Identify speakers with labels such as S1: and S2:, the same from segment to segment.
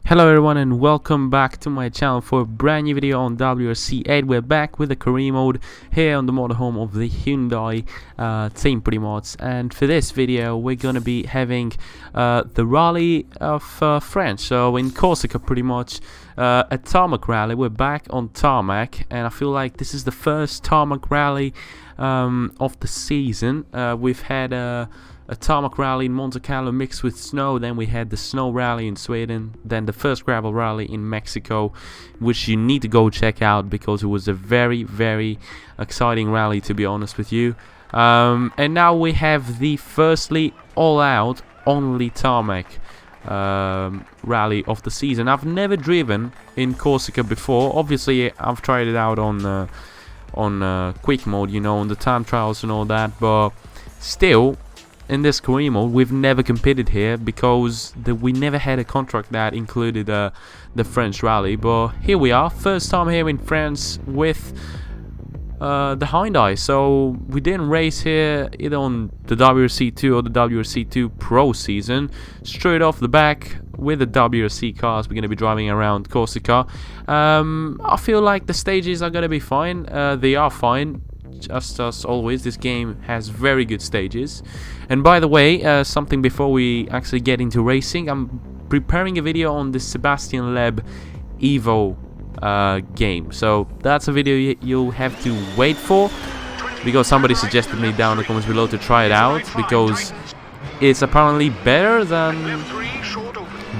S1: Hello everyone and welcome back to my channel for a brand new video on WRC 8. We're back with the career mode here on the motorhome of the Hyundai team pretty much, and for this video we're gonna be having the rally of France, so in Corsica pretty much, a tarmac rally. We're back on tarmac and I feel like this is the first tarmac rally of the season. We've had a tarmac rally in Monte Carlo mixed with snow, then we had the snow rally in Sweden, then the first gravel rally in Mexico, which you need to go check out because it was a very exciting rally, to be honest with you. And now we have the firstly all-out only tarmac rally of the season. I've never driven in Corsica before. Obviously I've tried it out on quick mode, you know, on the time trials and all that, but still in this career mode we've never competed here because we never had a contract that included the French rally. But here we are, first time here in France with the Hyundai. So we didn't race here either on the WRC2 or the WRC2 Pro season. Straight off the back with the WRC cars we're going to be driving around Corsica. I feel like the stages are going to be fine. They are fine. Just as always, this game has very good stages. And by the way, something before we actually get into racing, I'm preparing a video on the Sebastian Loeb Evo game. So that's a video you'll have to wait for, because somebody suggested me down in the comments below to try it out, because it's apparently better than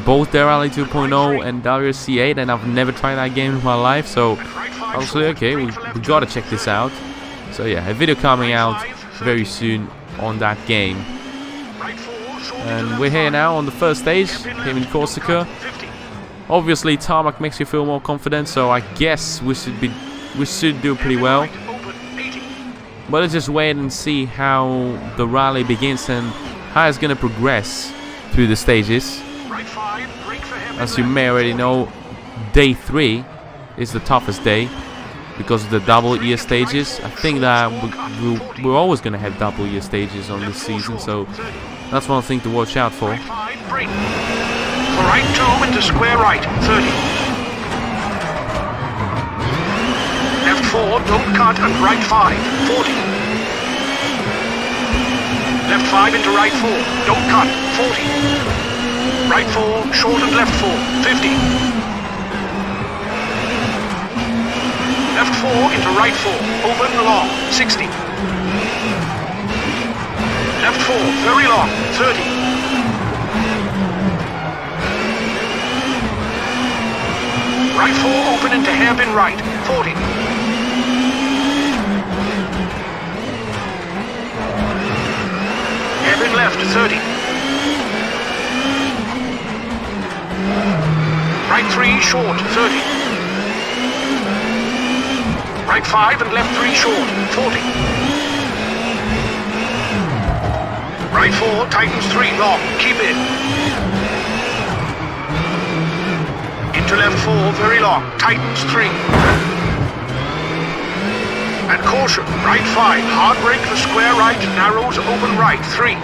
S1: both the Rally 2.0 and WRC 8, and I've never tried that game in my life. So I was like, okay, we gotta check this out. So yeah, a video coming out very soon on that game. And we're here now on the first stage here in Corsica. Obviously tarmac makes you feel more confident, so I guess we should do pretty well. But let's just wait and see how the rally begins and how it's gonna progress through the stages. As you may already know, day 3 is the toughest day because of the double ear stages. I think that we're always going to have double ear stages on this season, so that's one thing to watch out for.
S2: For right 2 into square right, 30. Left 4, don't cut, and right 5, 40. Left 5 into right 4, don't cut, 40. Right 4, short and left 4, 50. Left 4 into right 4, open long, 60. Left 4, very long, 30. Right 4, open into hairpin right, 40. Hairpin left, 30. Right 3, short, 30. Right 5 and left 3 short, 40. Right 4, tightens 3 long, keep in. Into left 4, very long, tightens 3. And caution, right 5, hard brake the square right, narrows, open right, 3.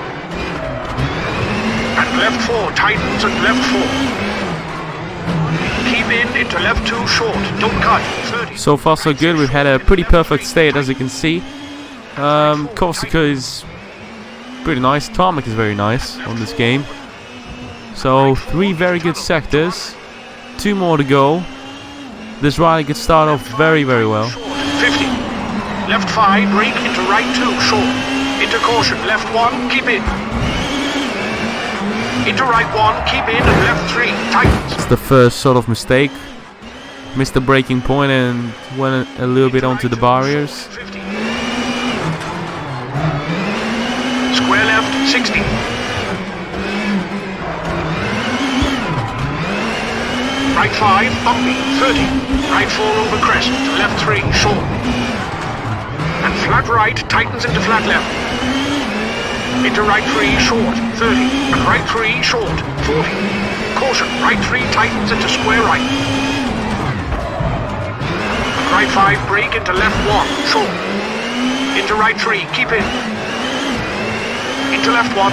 S2: And left 4, tightens and left 4. Keep in into left 2 short, don't cut, 30.
S1: So far so good, we've had a pretty perfect state as you can see. Corsica is pretty nice, tarmac is very nice on this game. So 3 very good sectors, 2 more to go. This rally could start off very well.
S2: 50. Left 5, brake into right 2 short. Into caution, left 1, keep in. Into right 1, keep in, and left 3, tightens.
S1: It's the first sort of mistake. Missed the braking point and went a little bit onto the barriers.
S2: 50. Square left, 60. Right 5, bumpy, 30. Right 4 over crest, left 3, short. And flat right, tightens into flat left. Into right 3, short, 30. And right 3, short, 40. Caution, right 3 tightens into square right. And right 5, brake into left 1, short. Into right 3, keep in. Into left 1.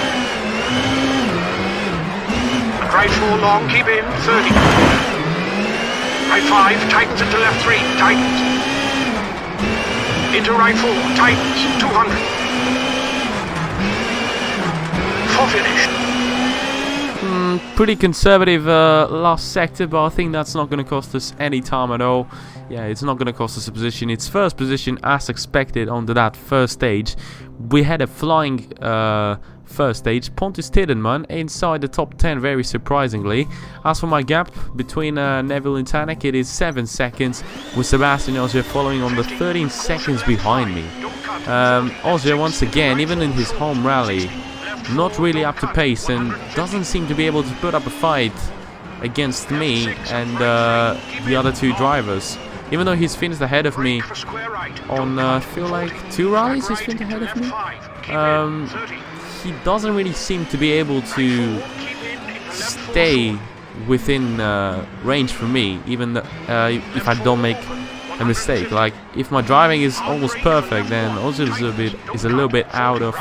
S2: Right 4 long, keep in, 30. Right 5, tightens into left 3, tightens. Into right 4, tightens, 200. For finish.
S1: Pretty conservative last sector, but I think that's not going to cost us any time at all. Yeah, it's not going to cost us a position. It's first position as expected on that first stage. We had a flying first stage. Pontus Tiddenman inside the top 10 very surprisingly. As for my gap between Neville and Tanak, it is 7 seconds, with Sebastian Ogier following on the 13 seconds behind me. Ogier once again, even in his home rally, not really up to pace and doesn't seem to be able to put up a fight against me and the other 2 drivers. Even though he's finished ahead of me on, I feel like 2 rallies he's finished ahead of me. He doesn't really seem to be able to stay within range for me, even if I don't make a mistake. Like, if my driving is almost perfect, then also is a little bit out of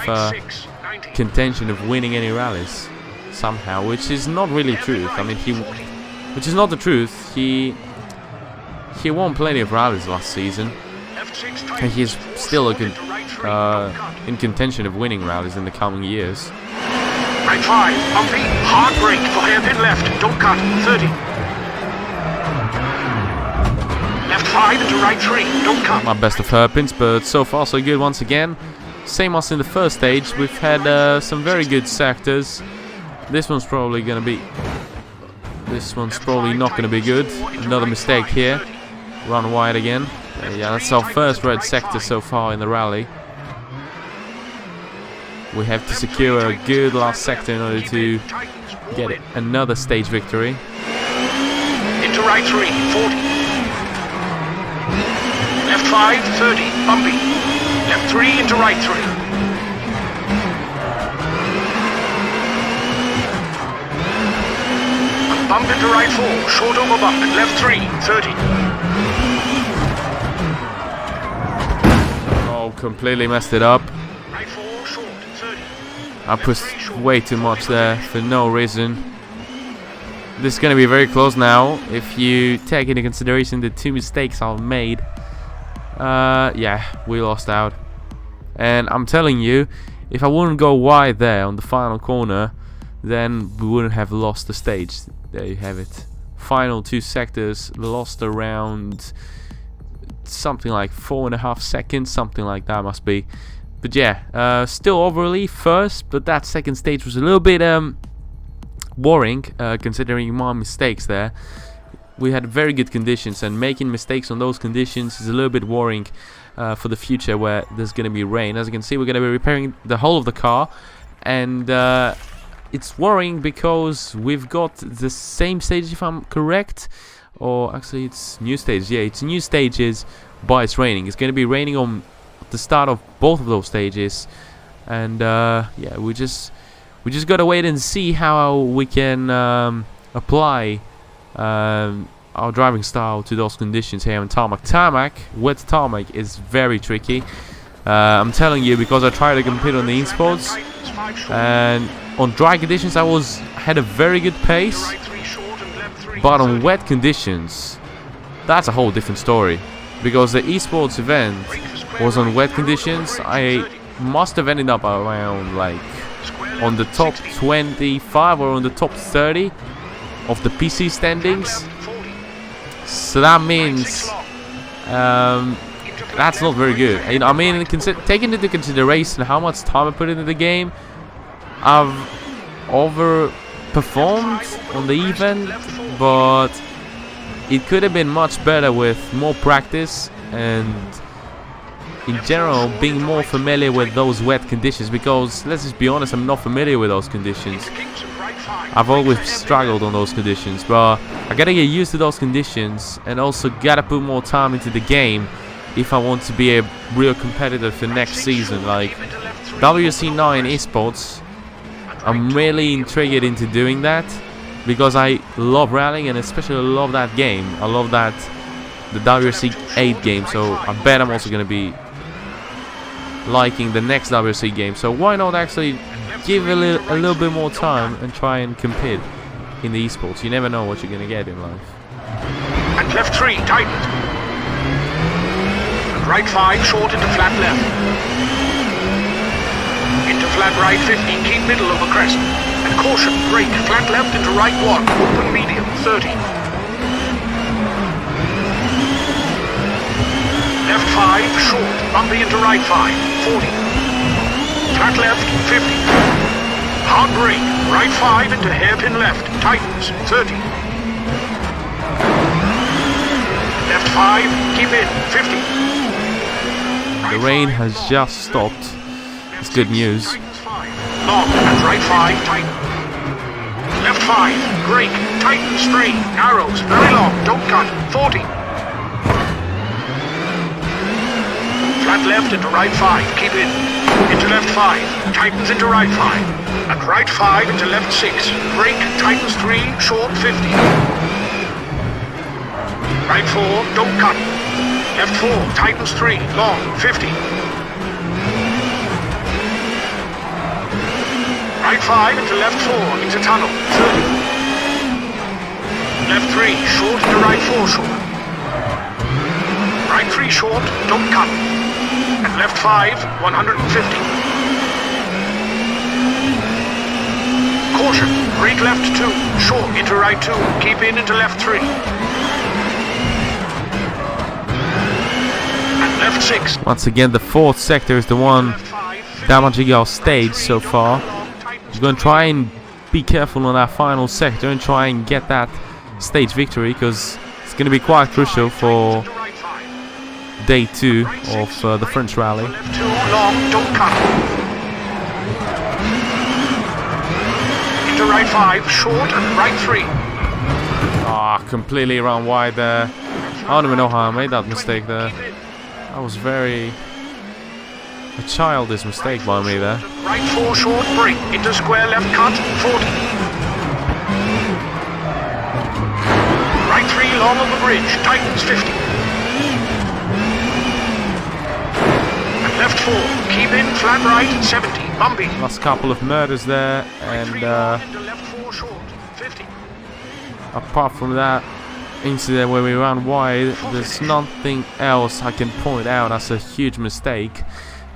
S1: contention of winning any rallies somehow, which is not really truth. I mean, which is not the truth. He won plenty of rallies last season, and he's still in contention of winning rallies in the coming years.
S2: Right 5, bumpy, hard brake for hairpin left, don't cut, 30. Left 5 into right 3, don't cut.
S1: My best of hairpins, but so far so good once again. Same as in the first stage, we've had some very good sectors. This one's probably not going to be good. Another mistake here. Run wide again. Yeah, that's our first red sector so far in the rally. We have to secure a good last sector in order to get another stage victory.
S2: Into right 3, 40. Left 5, 30, bumpy. Left 3 into right 3. Bump into right 4, short over bump, left 3, 30.
S1: Oh, completely messed it up.
S2: Right 4, short, 30.
S1: I pushed way too much there for no reason. This is going to be very close now, if you take into consideration the 2 mistakes I've made. Yeah, we lost out. And I'm telling you, if I wouldn't go wide there on the final corner, then we wouldn't have lost the stage. There you have it. Final 2 sectors lost around something like 4.5 seconds, something like that must be. But yeah, still overall first, but that second stage was a little bit worrying, considering my mistakes there. We had very good conditions, and making mistakes on those conditions is a little bit worrying for the future where there's going to be rain. As you can see, we're going to be repairing the whole of the car, and it's worrying because we've got the same stage, if I'm correct, or actually it's new stages. Yeah, it's new stages, but it's raining. It's going to be raining on the start of both of those stages, and yeah, we just got to wait and see how we can apply our driving style to those conditions here on tarmac. Wet tarmac is very tricky. I'm telling you, because I tried to compete on the esports, and on dry conditions I had a very good pace, but on wet conditions that's a whole different story, because the esports event was on wet conditions. I must have ended up around like on the top 25 or on the top 30 of the PC standings. So that means that's not very good. I mean, taking into consideration how much time I put into the game, I've overperformed on the event, but it could have been much better with more practice and in general being more familiar with those wet conditions, because let's just be honest, I'm not familiar with those conditions. I've always struggled on those conditions, but I gotta get used to those conditions and also gotta put more time into the game if I want to be a real competitor for next season. Like WRC 9 esports, I'm really intrigued into doing that because I love rallying and especially love that game. I love the WRC 8 game, so I bet I'm also going to be liking the next WRC game. So why not actually give a little bit more time and try and compete? in the esports. You never know what you're gonna get in life.
S2: And left 3, tightened. And right 5, short into flat left. Into flat right 50, keep middle over crest. And caution, brake, flat left into right 1, open medium, 30. Left 5, short, bumpy into right 5, 40. Flat left, 50. Hard brake, right 5 into hairpin left, tightens, 30. Left 5, keep in, 50.
S1: The rain has just stopped. It's good news.
S2: Long and right 5, tighten. Left 5, brake, tighten, straight, narrows, very long, don't cut, 40. Flat left into right 5, keep in. Into left 5, tightens into right 5. And right 5 into left 6, brake, tightens 3, short 50. Right 4, don't cut. Left 4, tightens 3, long, 50. Right 5 into left 4, into tunnel, 30. Left 3, short into right 4 short. Right 3 short, don't cut. And left 5, 150. Caution, brake left 2, short into right 2, keep in into left 3. And left 6.
S1: Once again, the fourth sector is the one damaging our stage so far. We're going to try and be careful on that final sector and try and get that stage victory, because it's going to be quite crucial for day 2 of the French rally.
S2: Left 2, long, don't cut. Into right 5, short and right 3.
S1: Ah, completely around wide there. I don't even know how I made that mistake there. That was very... a childish mistake by me there.
S2: Right 4 short, brake, into square left cut, 40. Right 3 long on the bridge, tightens 50. And left 4, keep in, flat right, 70, bumpy.
S1: Last couple of murders there, and
S2: into left 4 short, 50.
S1: apart from that incident where we ran wide, there's nothing else I can point out as a huge mistake.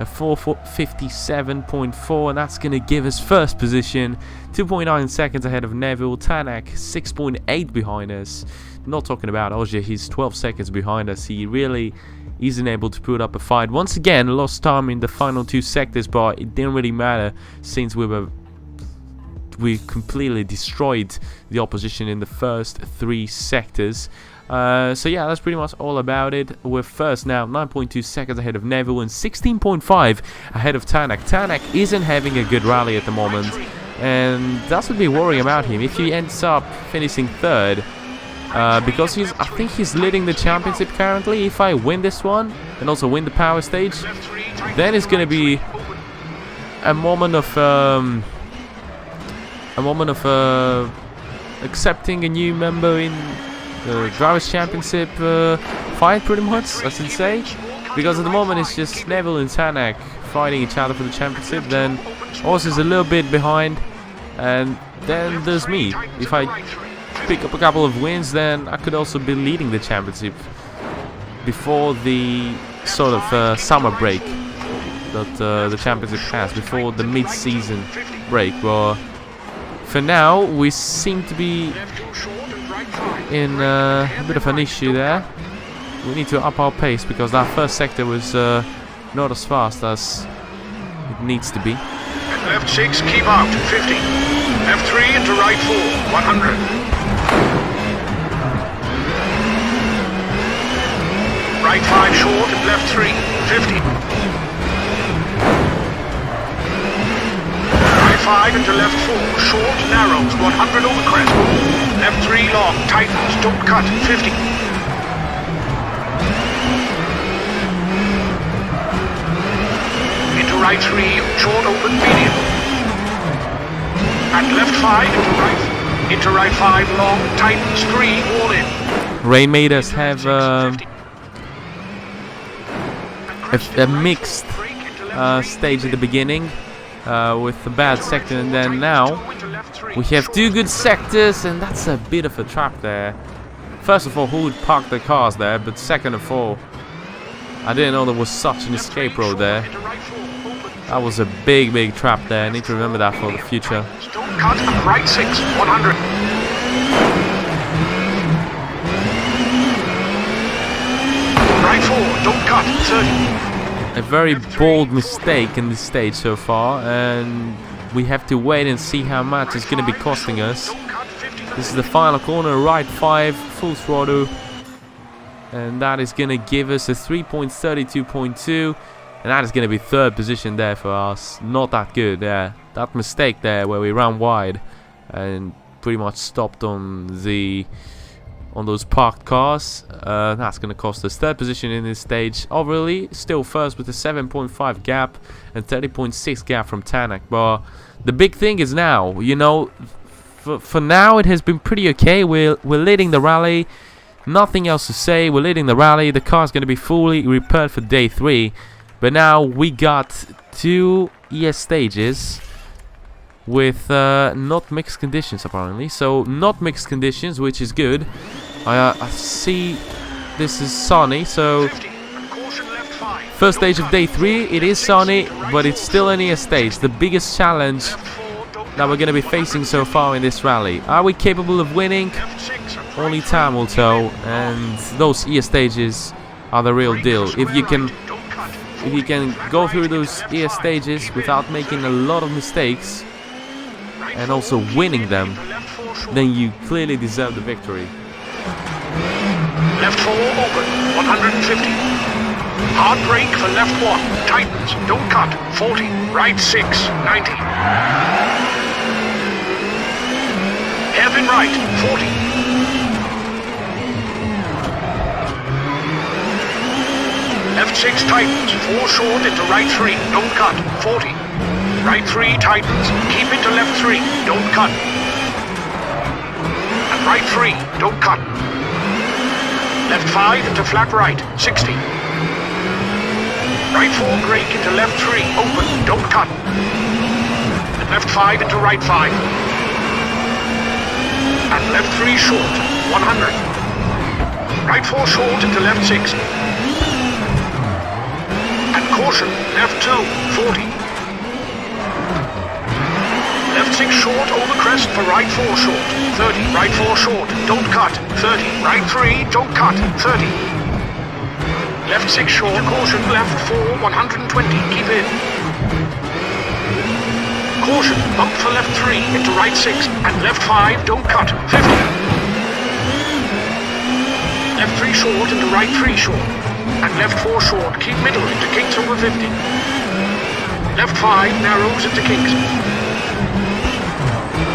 S1: A 4:57.4, and that's going to give us first position, 2.9 seconds ahead of Neville. Tanak 6.8 behind us. Not talking about Ogier, he's 12 seconds behind us. He really isn't able to put up a fight. Once again, lost time in the final 2 sectors, but it didn't really matter since we completely destroyed the opposition in the first 3 sectors. So yeah, that's pretty much all about it. We're first now, 9.2 seconds ahead of Neville and 16.5 ahead of Tanak. Tanak isn't having a good rally at the moment, and that's what we worry about him. If he ends up finishing 3rd, because I think he's leading the championship currently. If I win this one and also win the power stage, then it's gonna be a moment of accepting a new member in the Drivers' Championship fight, pretty much, I should say. Because at the moment it's just Neville and Tanak fighting each other for the championship. Then Oz is a little bit behind, and then there's me. If I pick up a couple of wins, then I could also be leading the championship before the sort of summer break that the championship has, before the mid-season break. Well, for now we seem to be in a bit of an issue there. We need to up our pace because that first sector was not as fast as it needs to be.
S2: And left 6, keep out, 50. Left 3 into right 4, 100. Right 5 short and left 3, 50. Right 5 into left 4, short, narrows, 100 over crest. Left 3 long, tightens, don't cut, 50. Into right 3, short, open, medium. And left 5 into right 5 long, tightens, 3, all in.
S1: Rain made us have a mixed stage at the beginning. with the bad sector, and then now we have two good sectors, and that's a bit of a trap there. First of all, who would park their cars there? But second of all, I didn't know there was such an escape road there. That was a big trap there. I need to remember that for the future.
S2: Don't cut and right 6, 100. Right 4, don't cut, 30.
S1: A very bold mistake in this stage so far, and we have to wait and see how much it's going to be costing us. This is the final corner, right 5, full throttle, and that is going to give us a 3.32.2, and that is going to be third position there for us. Not that good, yeah. That mistake there where we ran wide and pretty much stopped on those parked cars, that's going to cost us third position in this stage. Overall, still first with a 7.5 gap and 30.6 gap from Tanak. But the big thing is now, you know, for now it has been pretty okay. We're leading the rally. Nothing else to say. We're leading the rally. The car's going to be fully repaired for day 3. But now we got 2 ES stages with not mixed conditions apparently. So not mixed conditions, which is good. I see this is sunny, so first stage of day 3, it is sunny, but it's still an ES stage. The biggest challenge that we're going to be facing so far in this rally. Are we capable of winning? Only time will tell, and those ES stages are the real deal. If you can go through those ES stages without making a lot of mistakes and also winning them, then you clearly deserve the victory.
S2: Left 4 open, 150. Hard brake for left 1, tightens, don't cut, 40. Right 6, 90. Hairpin right, 40. Left 6 tightens, 4 short into right 3, don't cut, 40. Right 3 tightens, keep into left 3, don't cut. And right 3, don't cut. Left 5 into flat right, 60. Right 4 brake into left 3, open, don't cut. And left 5 into right 5. And left 3 short, 100. Right 4 short into left 6. And caution, left 2, 40. Left 6 short over crest for right 4 short, 30. Right 4 short, don't cut, 30. Right 3, don't cut, 30. Left 6 short, caution, left 4, 120, keep in. Caution, bump for left 3 into right 6, and left 5, don't cut, 50. Left 3 short into right 3 short, and left 4 short, keep middle into kinks over 50. Left 5 narrows into kinks.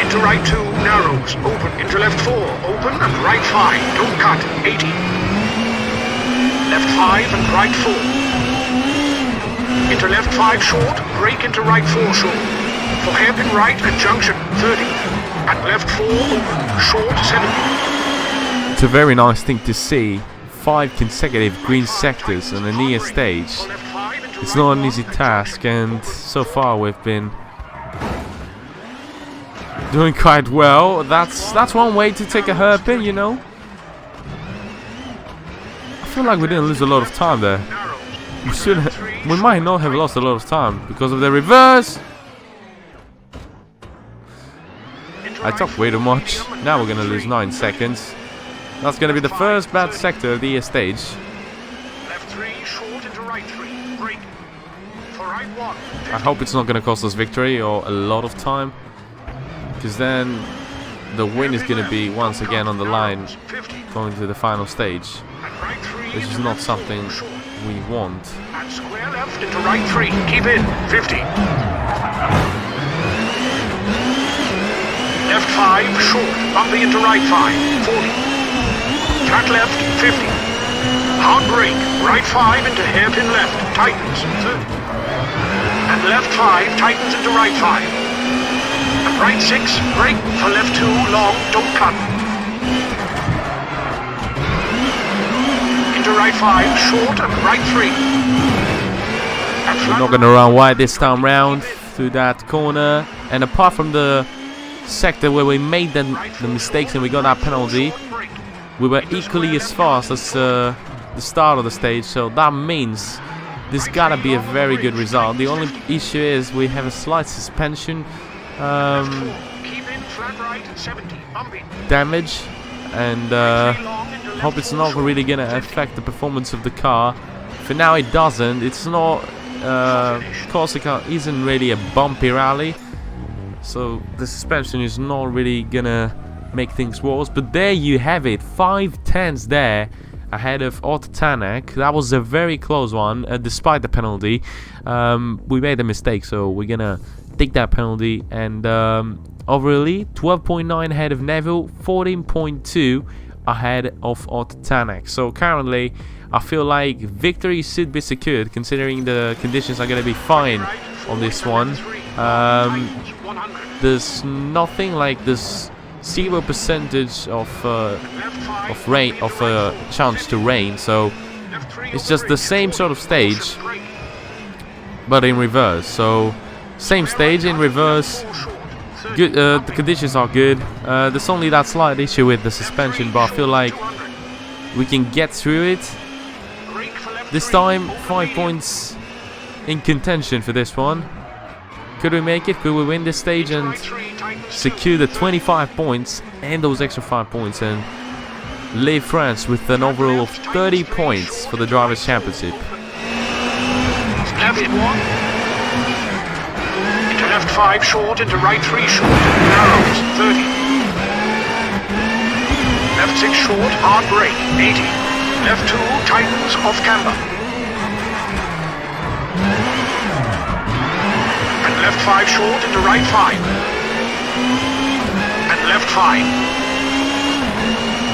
S2: Into right 2, narrows, open, into left 4, open, and right 5, don't cut, 80. Left 5 and right 4. Into left 5 short, brake into right 4 short. For hairpin right at junction, 30. And left 4 open, short 70.
S1: It's a very nice thing to see. 5 consecutive green sectors on an ES stage. It's not an easy task, and so far we've been doing quite well. That's one way to take a hairpin, you know. I feel like we didn't lose a lot of time there. We might not have lost a lot of time because of the reverse. I talked way too much. Now we're gonna lose 9 seconds. That's gonna be the first bad sector of the ES stage.
S2: Left 3 short into right 3, brake. For right 1.
S1: I hope it's not gonna cost us victory or a lot of time, because then the win is going to be once again on the line going to the final stage. This is not something we want.
S2: And square left into right 3, keep in, 50. Left 5 short, bumpy into right 5, 40. Flat left, 50. Hard brake, right 5 into hairpin left, tightens, 30. And left 5 tightens into right 5. And right 6, brake for left 2, long, don't cut. Into right 5, short, and right 3. And
S1: we're not going to run wide this time round. through that corner. And apart from the sector where we made the mistakes and we got that penalty, we were equally as fast as the start of the stage. So that means this gotta be a very good result. The only issue is we have a slight suspension damage, and hope it's not really gonna affect the performance of the car. For now it doesn't. It's not Corsica isn't really a bumpy rally, so the suspension is not really gonna make things worse. But there you have it, 5/10 there ahead of Otto Tanak. That was a very close one, despite the penalty. We made a mistake, so we're gonna take that penalty. And overall, 12.9 ahead of Neville, 14.2 ahead of Otto Tanak. So currently, I feel like victory should be secured, considering the conditions are gonna be fine on this one. There's nothing like this 0% of rain, of a chance to rain, so it's just the same sort of stage but in reverse. So same stage in reverse. Good, the conditions are good. There's only that slight issue with the suspension, but I feel like we can get through it this time. 5 points in contention for this one. Could we make it? Could we win this stage and secure the 25 points and those extra 5 points and leave France with an overall of 30 points for the Drivers' Championship?
S2: Left 1. Into left 5 short, into right 3 short. Narrows, 30. Left 6 short, hard brake, 80. Left 2 tightens off camber. And left 5 short, into right 5. And left 5.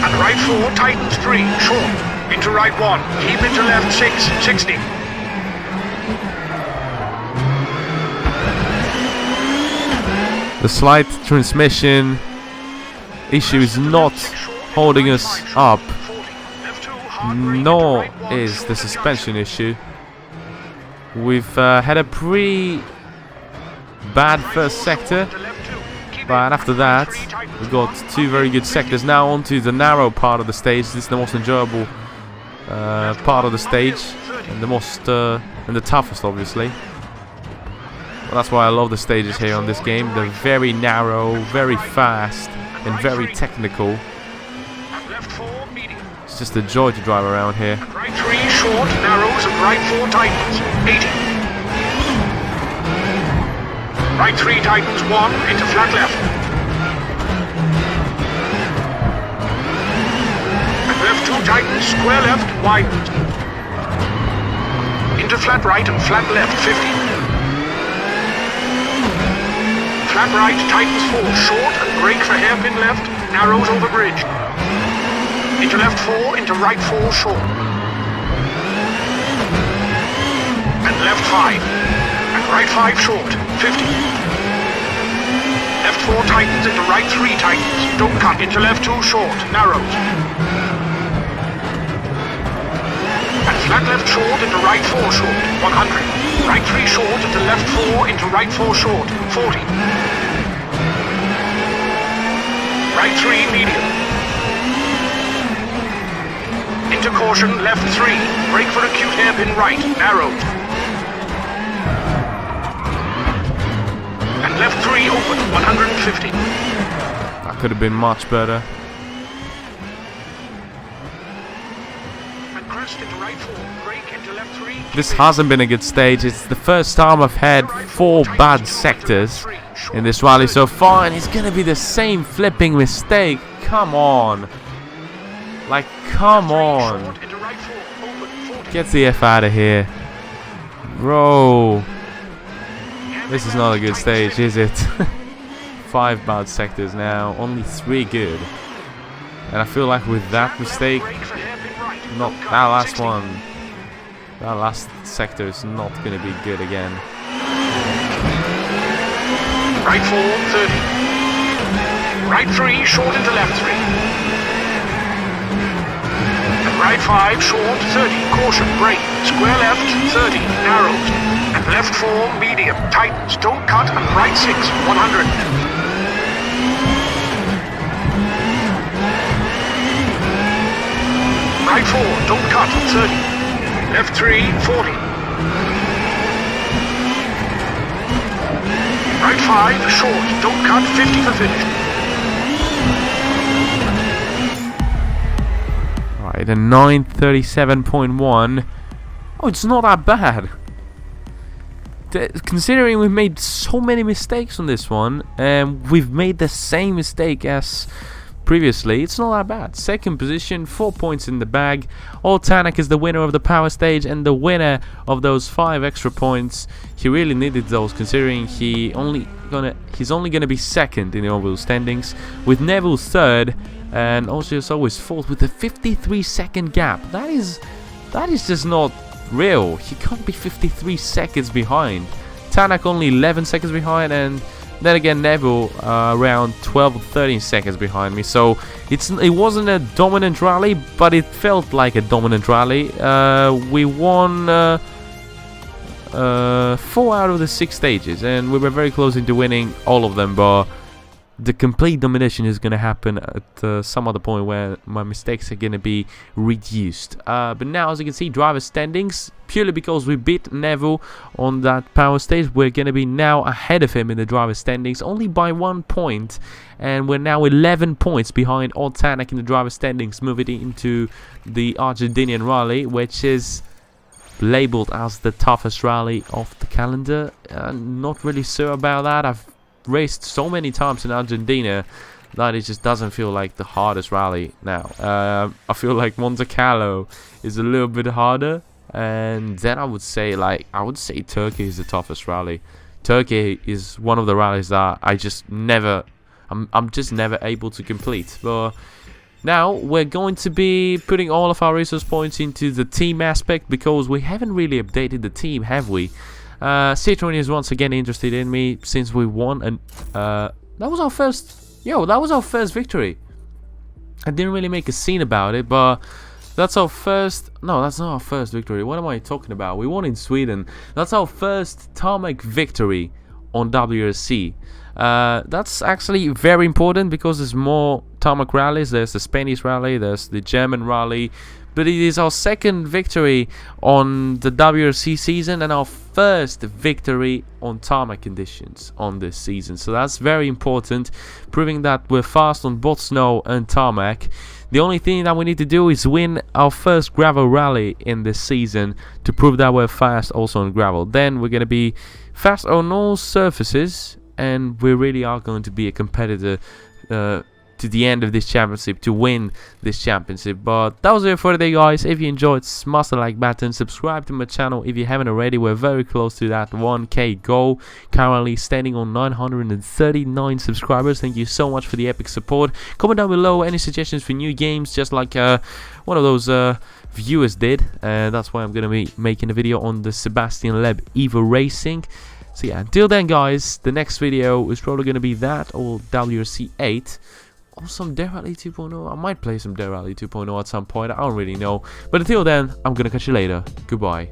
S2: And right 4 tightens 3 short. Into right 1. Keep into left 6, 60.
S1: The slight transmission issue is not holding us up, nor is the suspension issue. We've had a pretty bad first sector, but after that we've got 2 very good sectors. Now onto the narrow part of the stage. This is the most enjoyable part of the stage, and the most and the toughest, obviously. Well, that's why I love the stages here on this game. They're very narrow, very fast, and very technical. It's just a joy to drive around here.
S2: Right 3 short, narrows, and right 4 tightens, 80. Right 3 tightens 1 into flat left. And left 2 tightens, square left, widens. Into flat right and flat left, 50. Flat right, tightens 4, short, and brake for hairpin left, narrows over bridge. Into left 4, into right 4, short. And left 5. And right 5, short, 50. Left 4 tightens, into right 3 tightens. Don't cut, into left 2, short, narrows. And flat left short, into right 4, short, 100. Right 3 short, into left 4, into right 4 short, 40. Right 3 medium. Into caution, left 3. Brake for acute hairpin right, narrowed. And left 3 open, 150.
S1: That could have been much better.
S2: And crest into right 4. Brake into left 3.
S1: This hasn't been a good stage. It's the first time I've had 4 bad sectors in this rally so far, and it's gonna be the same flipping mistake. Come on. Like, come on. Get the F out of here. Bro. This is not a good stage, is it? 5 bad sectors now, only 3 good. And I feel like with that mistake, not that last one, that last sector is not going to be good again.
S2: Right 4, 30. Right 3, short into left 3. And right 5, short, 30. Caution, brake. Square left, 30. Narrows. And Left 4, medium, tightens, don't cut, and right 6, 100. Right 4, don't cut, 30. Left 3, 40. Right 5, short, don't cut, 50 for finish.
S1: Right, a 9:37.1. Oh, it's not that bad. Considering we've made so many mistakes on this one, and we've made the same mistake as previously, it's not that bad. Second position, 4 points in the bag. Tanak is the winner of the power stage and the winner of those 5 extra points. He really needed those, considering he's only gonna be second in the overall standings, with Neville third, and also always fourth with a 53-second gap. That is just not real. He can't be 53 seconds behind. Tanak only 11 seconds behind, and then again Neville around 12 or 13 seconds behind me. So it wasn't a dominant rally, but it felt like a dominant rally. We won 4 out of the 6 stages, and we were very close into winning all of them, but the complete domination is going to happen at some other point where my mistakes are going to be reduced. But now, as you can see, driver standings, purely because we beat Neville on that power stage, we're going to be now ahead of him in the driver standings, only by 1 point, and we're now 11 points behind Tanak in the driver standings, moving into the Argentinian rally, which is labeled as the toughest rally of the calendar. Not really sure about that. I've raced so many times in Argentina that it just doesn't feel like the hardest rally now. I feel like Monte Carlo is a little bit harder, and then I would say Turkey is the toughest rally. Turkey is one of the rallies that I'm just never able to complete. But now we're going to be putting all of our resource points into the team aspect, because we haven't really updated the team, have we? Citroen is once again interested in me since we won, and that was our first victory. I didn't really make a scene about it, but that's our first. No, that's not our first victory. What am I talking about? We won in Sweden. That's our first tarmac victory on WRC. That's actually very important, because there's more tarmac rallies. There's the Spanish rally, there's the German rally, but it is our second victory on the WRC season and our first victory on tarmac conditions on this season. So that's very important, proving that we're fast on both snow and tarmac. The only thing that we need to do is win our first gravel rally in this season to prove that we're fast also on gravel. Then we're going to be fast on all surfaces, and we really are going to be a competitor to the end of this championship, to win this championship. But that was it for today, guys. If you enjoyed, smash the like button, subscribe to my channel if you haven't already. We're very close to that 1K goal, currently standing on 939 subscribers. Thank you so much for the epic support. Comment down below any suggestions for new games, just like one of those viewers did, and that's why I'm gonna be making a video on the Sebastian Loeb Evo Racing. So yeah, until then, guys, the next video is probably gonna be that, or WRC 8. Or some Dare Rally 2.0. I might play some Dare Rally 2.0 at some point. I don't really know. But until then, I'm gonna catch you later. Goodbye.